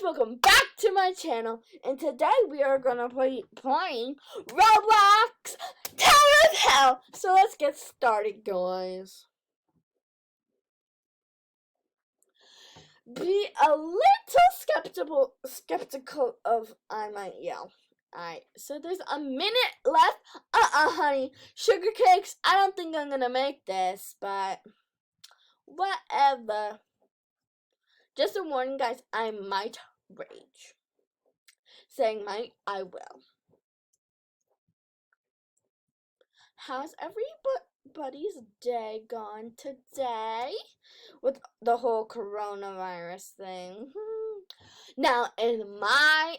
welcome back to my channel, and today we are gonna be playing Roblox Tower of Hell. So let's get started, guys. Be a little skeptical of I might yell. Alright, so there's a minute left. Honey. Sugar cakes, I don't think I'm gonna make this, but whatever. Just a warning, guys, I might rage. Saying might, I will. How's everybody's day gone today? With the whole coronavirus thing. Now, in my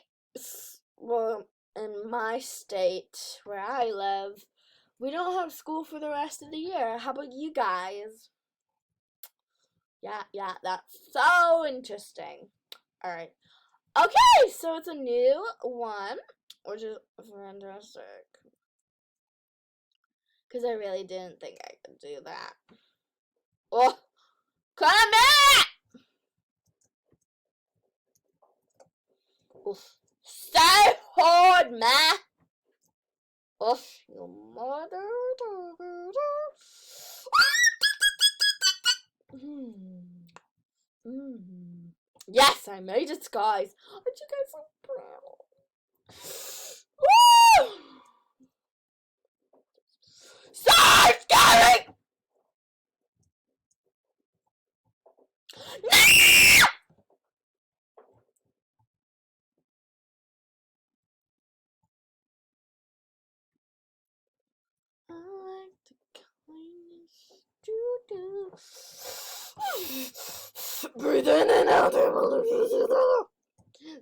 state where I live, we don't have school for the rest of the year. How about you guys? Yeah, that's so interesting. Alright. Okay, so it's a new one, which is fantastic. Because I really didn't think I could do that. Oh, come back! Oof. Stay hard, man! Oof, your mother. Yes, I made it, guys. Aren't you guys so proud? Woo! So scary! No! I like the kindness. Breathe in and out.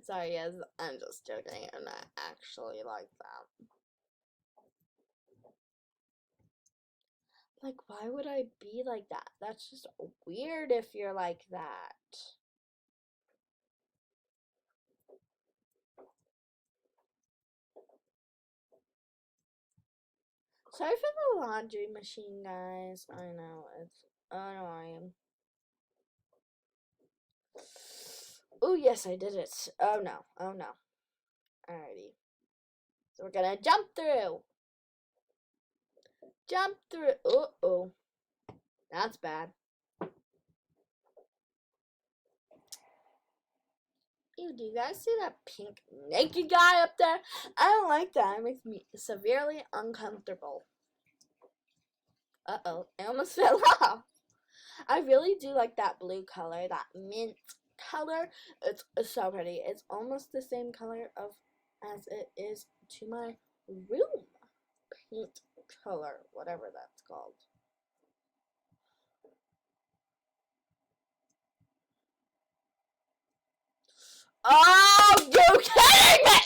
Sorry, yes, I'm just joking. I'm not actually like that. Like, why would I be like that? That's just weird if you're like that. Sorry for the laundry machine, guys. I know, it's annoying. Oh, yes, I did it. Oh, no. Alrighty. So we're gonna jump through. Uh-oh. That's bad. Ew, do you guys see that pink naked guy up there? I don't like that. It makes me severely uncomfortable. Uh-oh. I almost fell off. I really do like that blue color, that mint color. It's so pretty. It's almost the same color as it is to my room. Paint color, whatever that's called. Oh, you kidding me?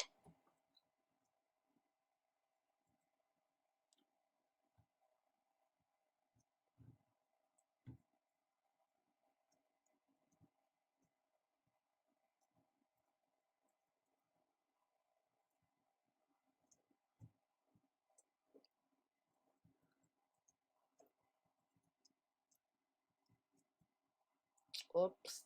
Oops.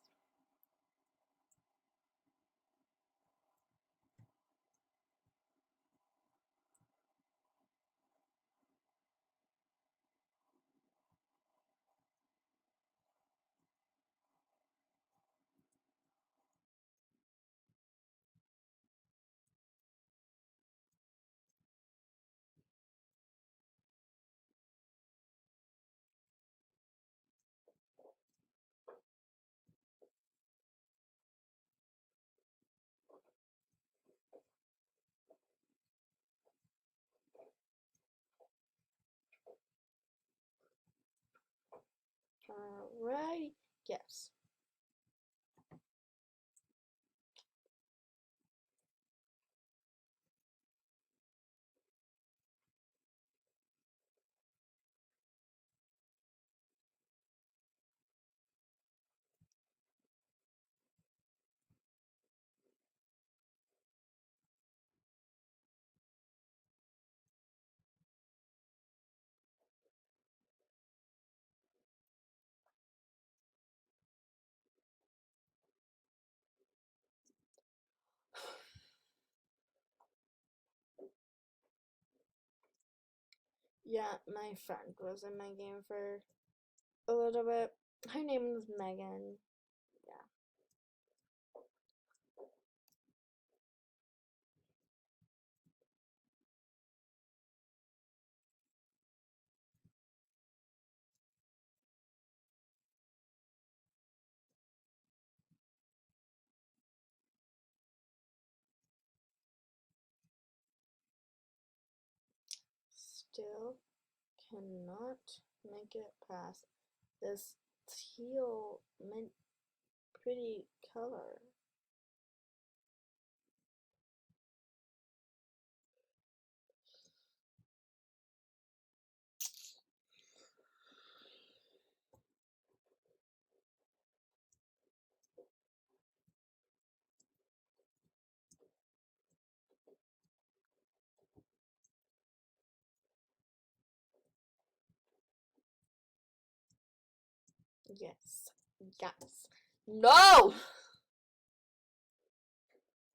Alright. Yes. Yeah, my friend was in my game for a little bit. Her name was Megan. Yeah. Still cannot make it past this teal mint pretty color. Yes. Yes. No!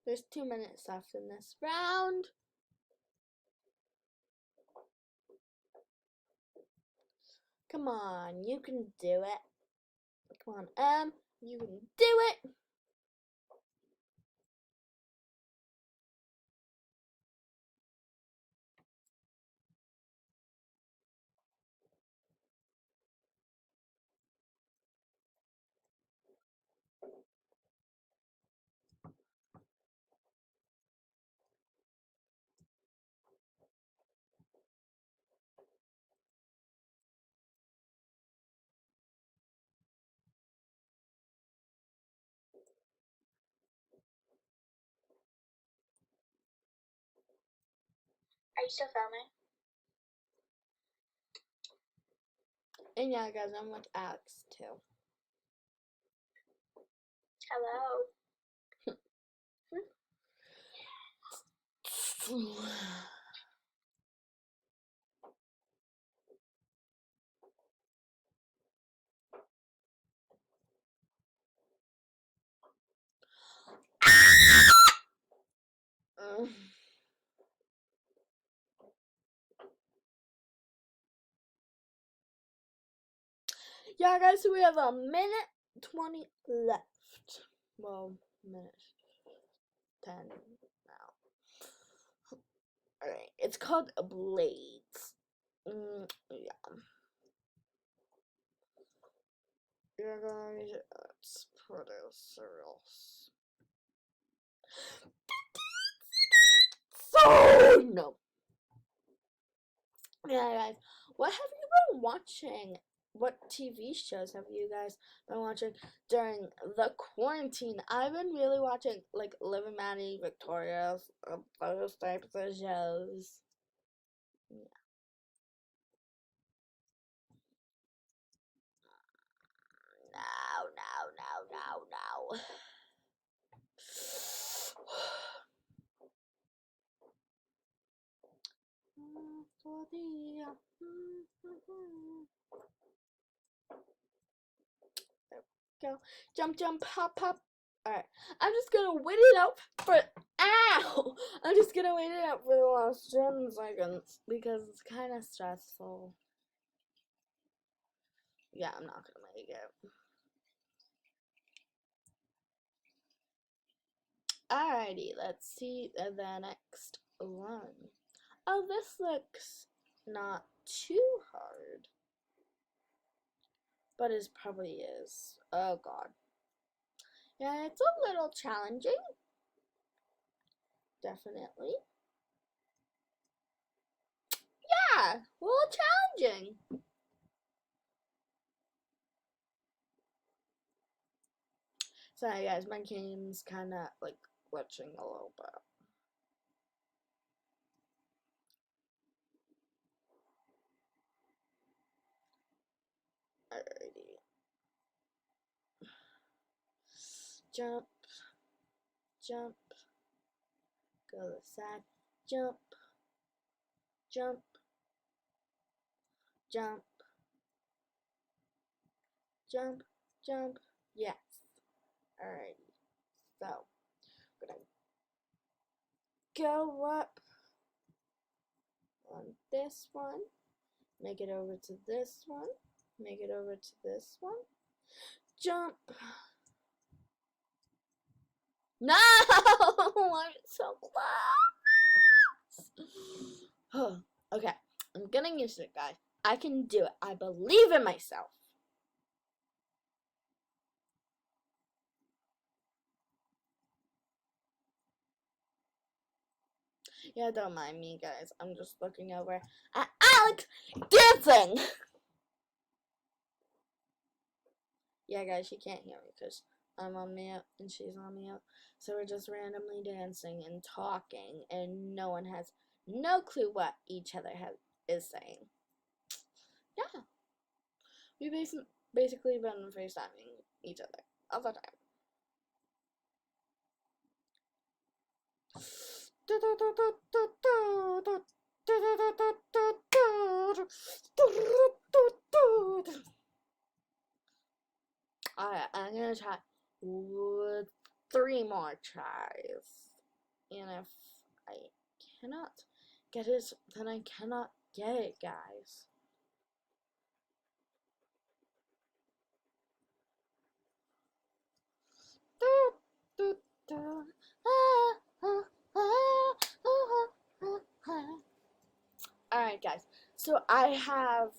There's 2 minutes left in this round. Come on, you can do it. Come on, you can do it. Are you still filming? And yeah, guys, I'm with Alex too. Hello. Yeah, guys, so we have a minute 20 left. Well, minute 10 now. Alright, it's called Blades. Yeah. Yeah, guys, let's produce cereals. So, no. Yeah, guys, what have you been watching? What TV shows have you guys been watching during the quarantine? I've been really watching like Liv and Maddie, Victorious, those types of shows. Yeah. No. Go. Jump, hop. Alright. I'm just gonna wait it out for. Ow! I'm just gonna wait it out for the last 10 seconds because it's kind of stressful. Yeah, I'm not gonna make it. Alrighty, let's see the next one. Oh, this looks not too hard. But it probably is. Oh god. Yeah, it's a little challenging. Definitely. Yeah, a little challenging. Sorry guys, my game's kinda like glitching a little bit. Alrighty. Jump. Go to the side. Jump. Jump. Yes. Alrighty. So, I'm gonna go up on this one. Make it over to this one. Make it over to this one. Jump. No! I'm so close. Okay, I'm getting used to it, guys. I can do it. I believe in myself. Yeah, don't mind me, guys. I'm just looking over at Alex dancing. Yeah, guys, she can't hear me because I'm on mute and she's on mute. So we're just randomly dancing and talking, and no one has no clue what each other is saying. Yeah. We basically been FaceTiming each other all the time. Alright, I'm gonna try 3 more tries. And if I cannot get it, then I cannot get it, guys. Alright, guys. So I have,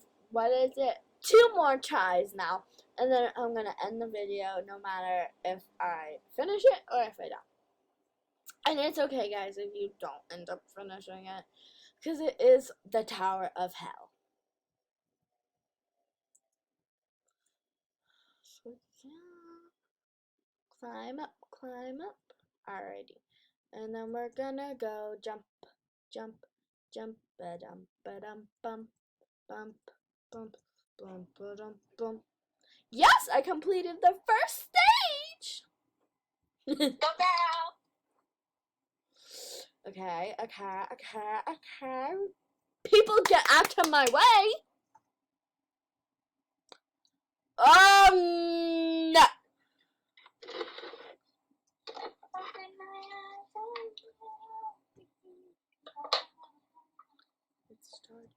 2 more tries now. And then I'm going to end the video no matter if I finish it or if I don't. And it's okay, guys, if you don't end up finishing it. Because it is the Tower of Hell. So, yeah. Climb up, climb up. Alrighty. And then we're gonna go jump, jump, jump, ba-dum, ba-dum, bump, bump, bump, bump, ba-dum, bump. Yes, I completed the first stage! Okay. People get out of my way! No! Let's start.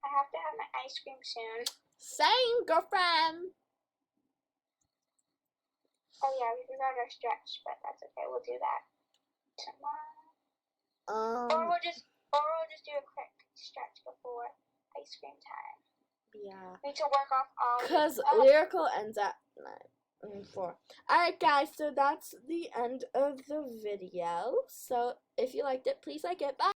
I have to have my ice cream soon. Same, girlfriend. Oh yeah, we forgot our stretch, but that's okay. We'll do that tomorrow. Or we'll just do a quick stretch before ice cream time. Yeah. We need to work off all. Because Lyrical ends at 4. Alright, guys, so that's the end of the video. So if you liked it, please like it. Bye.